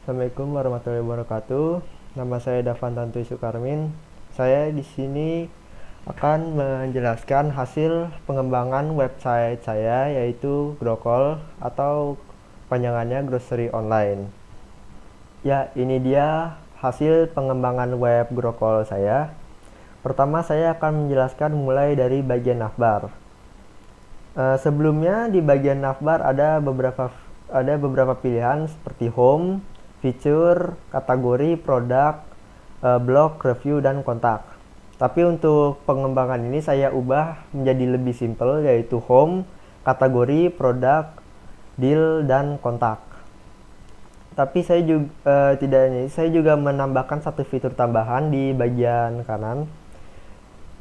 Assalamualaikum warahmatullahi wabarakatuh. Nama saya Davan Tantoy Sukarmin. Saya di sini akan menjelaskan hasil pengembangan website saya, yaitu Grokol atau panjangannya Grocery Online. Ya, ini dia hasil pengembangan web Grokol saya. Pertama, saya akan menjelaskan mulai dari bagian navbar. Sebelumnya di bagian navbar ada beberapa pilihan seperti home, feature, kategori, produk, blog, review, dan kontak. Tapi untuk pengembangan ini saya ubah menjadi lebih simple, yaitu home, kategori, produk, deal, dan kontak. Tapi saya juga saya juga menambahkan satu fitur tambahan di bagian kanan.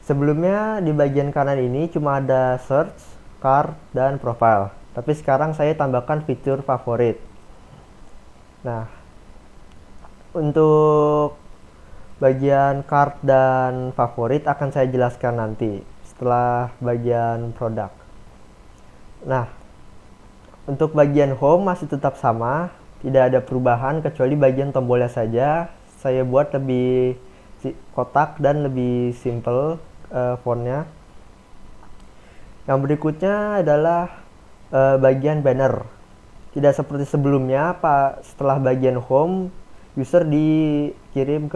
Sebelumnya di bagian kanan ini cuma ada search, card, dan profile. Tapi sekarang saya tambahkan fitur favorit. Nah, untuk bagian card dan favorit akan saya jelaskan nanti setelah bagian produk. Nah, untuk bagian home masih tetap sama, tidak ada perubahan kecuali bagian tombolnya saja saya buat lebih kotak dan lebih simple fontnya. Yang berikutnya adalah bagian banner. Tidak seperti sebelumnya, setelah bagian home, user dikirim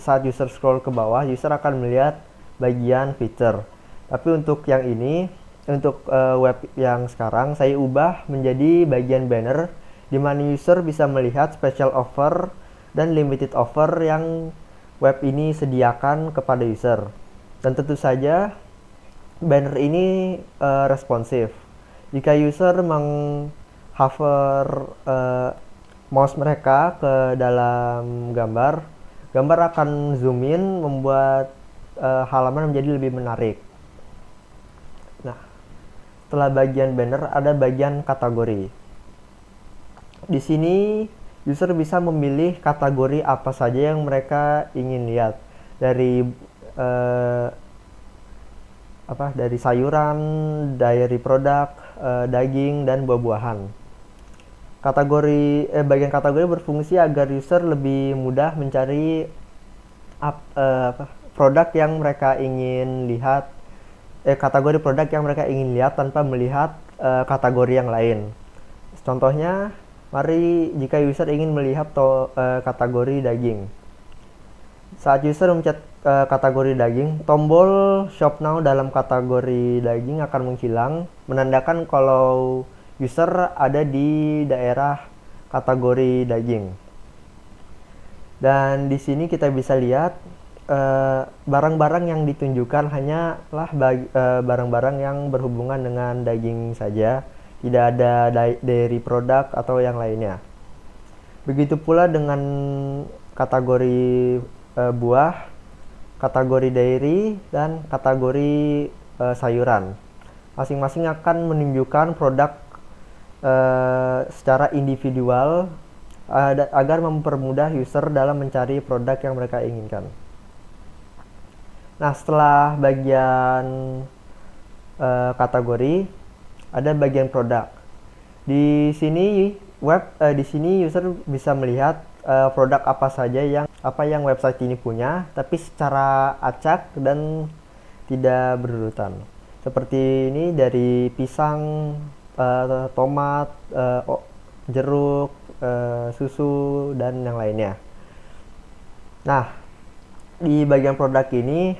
saat user scroll ke bawah, user akan melihat bagian feature. Tapi untuk yang ini, untuk web yang sekarang, saya ubah menjadi bagian banner, di mana user bisa melihat special offer dan limited offer yang web ini sediakan kepada user. Dan tentu saja banner ini responsif. Jika user menghover mouse mereka ke dalam gambar akan zoom in, membuat halaman menjadi lebih menarik. Nah, setelah bagian banner ada bagian kategori. Di sini user bisa memilih kategori apa saja yang mereka ingin lihat, dari sayuran, dairy produk, daging, dan buah-buahan. Bagian kategori berfungsi agar user lebih mudah mencari produk yang mereka ingin lihat, kategori produk yang mereka ingin lihat tanpa melihat kategori yang lain. Contohnya, mari jika user ingin melihat kategori daging. Saat user mencet kategori daging, tombol Shop Now dalam kategori daging akan menghilang, menandakan kalau user ada di daerah kategori daging. Dan di sini kita bisa lihat barang-barang yang ditunjukkan hanyalah barang-barang yang berhubungan dengan daging saja, tidak ada dairy produk atau yang lainnya. Begitu pula dengan kategori buah, kategori dairy, dan kategori sayuran. Masing-masing akan menunjukkan produk secara individual agar mempermudah user dalam mencari produk yang mereka inginkan. Nah, setelah bagian kategori ada bagian produk. Di sini user bisa melihat produk apa saja yang website ini punya, tapi secara acak dan tidak berurutan. Seperti ini, dari pisang, tomat, jeruk, susu, dan yang lainnya. Nah, di bagian produk ini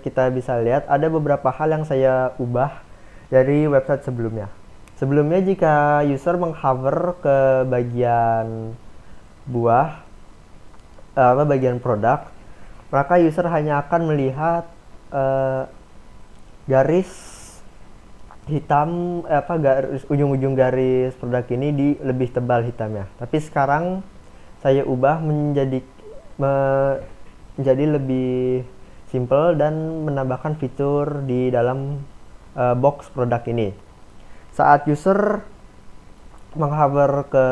kita bisa lihat ada beberapa hal yang saya ubah dari website sebelumnya. Sebelumnya, jika user menghover ke bagian bagian produk, maka user hanya akan melihat garis hitam, ujung-ujung garis produk ini lebih tebal hitamnya. Tapi sekarang saya ubah menjadi lebih simple dan menambahkan fitur di dalam box produk ini. Saat user menghover ke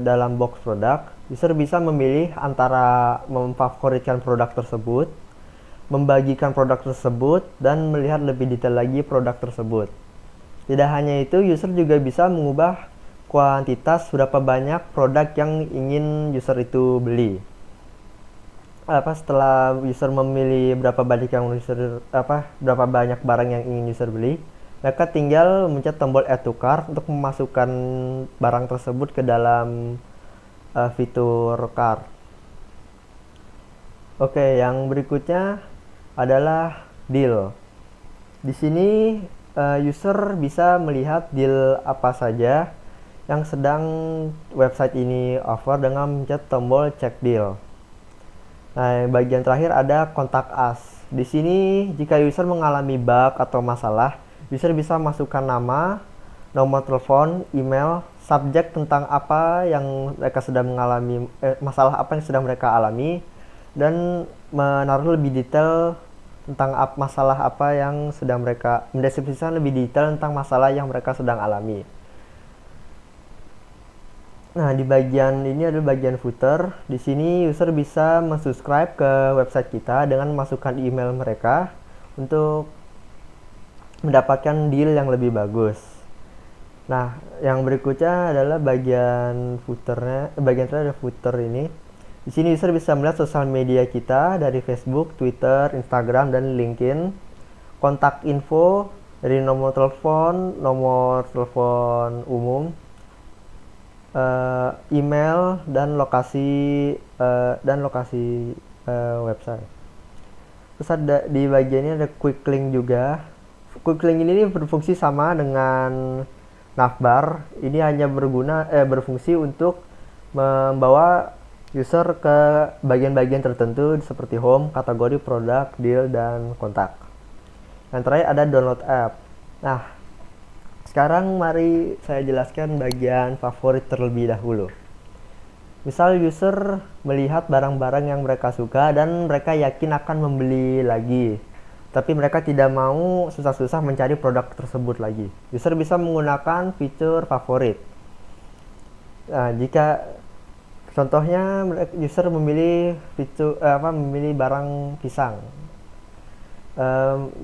dalam box produk, user bisa memilih antara memfavoritkan produk tersebut, membagikan produk tersebut, dan melihat lebih detail lagi produk tersebut. Tidak hanya itu, user juga bisa mengubah kuantitas berapa banyak produk yang ingin user itu beli. Setelah user memilih berapa banyak barang yang ingin user beli, mereka tinggal mencet tombol add to cart untuk memasukkan barang tersebut ke dalam fitur cart. Oke, yang berikutnya adalah deal. Di sini user bisa melihat deal apa saja yang sedang website ini offer dengan mencet tombol check deal. Nah, bagian terakhir ada kontak us. Di sini jika user mengalami bug atau masalah, user bisa masukkan nama, nomor telepon, email, subjek tentang apa yang mereka sedang mengalami, masalah apa yang sedang mereka alami, dan menaruh lebih detail tentang masalah apa yang sedang mereka, mendeskripsikan lebih detail tentang masalah yang mereka sedang alami. Nah, di bagian ini adalah bagian footer. Di sini user bisa mensubscribe ke website kita dengan memasukkan email mereka untuk mendapatkan deal yang lebih bagus. Nah, yang berikutnya adalah bagian footernya. Bagian terakhir ada footer ini. Di sini user bisa melihat sosial media kita dari Facebook, Twitter, Instagram, dan LinkedIn. Kontak info dari nomor telepon umum, email, dan lokasi website. Terus di bagian ini ada quick link juga. Quick link ini berfungsi sama dengan navbar. Ini hanya berfungsi untuk membawa user ke bagian-bagian tertentu seperti home, kategori, produk, deal, dan kontak. Yang terakhir ada download app. Nah, sekarang mari saya jelaskan bagian favorit terlebih dahulu. Misal user melihat barang-barang yang mereka suka dan mereka yakin akan membeli lagi, tapi mereka tidak mau susah-susah mencari produk tersebut lagi. User bisa menggunakan fitur favorit. Nah, jika contohnya user memilih memilih barang pisang,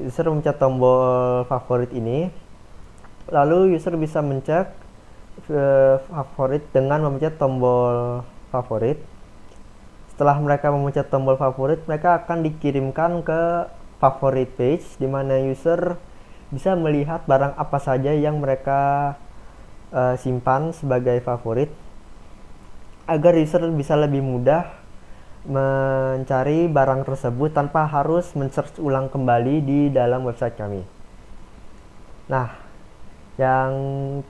user mencet tombol favorit ini. Lalu user bisa mencet favorit dengan memencet tombol favorit. Setelah mereka memencet tombol favorit, mereka akan dikirimkan ke favorit page di mana user bisa melihat barang apa saja yang mereka simpan sebagai favorit agar user bisa lebih mudah mencari barang tersebut tanpa harus men-search ulang kembali di dalam website kami. Nah, yang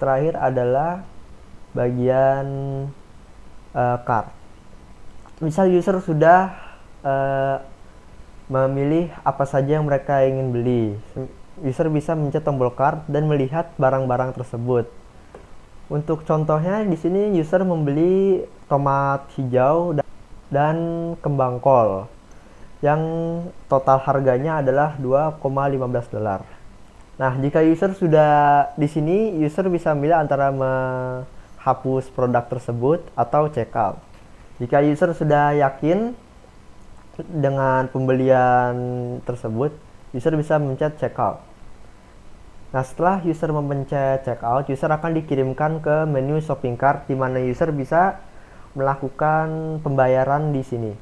terakhir adalah bagian cart. Misal user sudah memilih apa saja yang mereka ingin beli, user bisa mencet tombol cart dan melihat barang-barang tersebut. Untuk contohnya di sini user membeli tomat hijau dan kembang kol yang total harganya adalah $2,15. Nah, jika user sudah di sini, user bisa memilih antara menghapus produk tersebut atau checkout. Jika user sudah yakin dengan pembelian tersebut, user bisa mencet checkout. Nah, setelah user memencet checkout, user akan dikirimkan ke menu shopping cart di mana user bisa melakukan pembayaran di sini.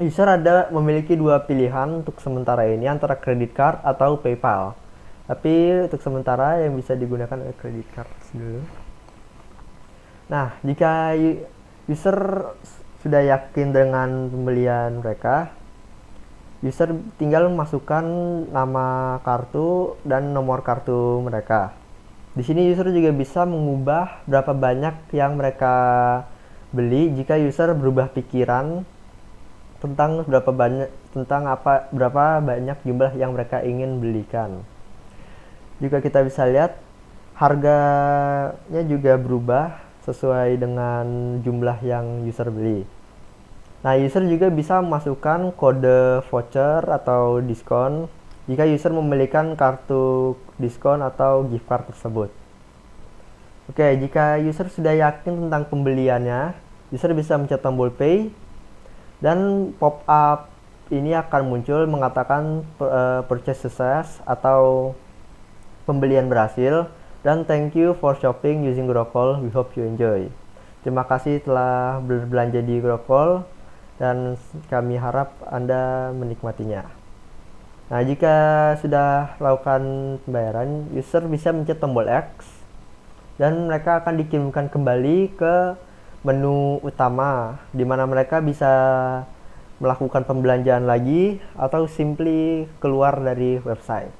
User memiliki dua pilihan untuk sementara ini, antara credit card atau PayPal. Tapi untuk sementara yang bisa digunakan adalah credit card dulu. Nah, jika user sudah yakin dengan pembelian mereka, user tinggal memasukkan nama kartu dan nomor kartu mereka. Di sini user juga bisa mengubah berapa banyak yang mereka beli jika user berubah pikiran tentang berapa banyak jumlah yang mereka ingin belikan. Juga kita bisa lihat harganya juga berubah sesuai dengan jumlah yang user beli. Nah, user juga bisa memasukkan kode voucher atau diskon jika user membelikan kartu diskon atau gift card tersebut. Oke, jika user sudah yakin tentang pembeliannya, user bisa mencet tombol pay dan pop-up ini akan muncul mengatakan purchase success atau pembelian berhasil. Dan thank you for shopping using Grokol. We hope you enjoy. Terima kasih telah berbelanja di Grokol dan kami harap Anda menikmatinya. Nah, jika sudah lakukan pembayaran, user bisa mencet tombol X dan mereka akan dikirimkan kembali ke menu utama di mana mereka bisa melakukan pembelanjaan lagi atau simply keluar dari website.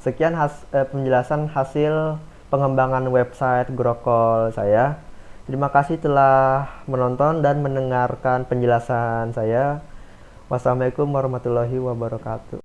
Sekian penjelasan hasil pengembangan website Grokol saya. Terima kasih telah menonton dan mendengarkan penjelasan saya. Wassalamualaikum warahmatullahi wabarakatuh.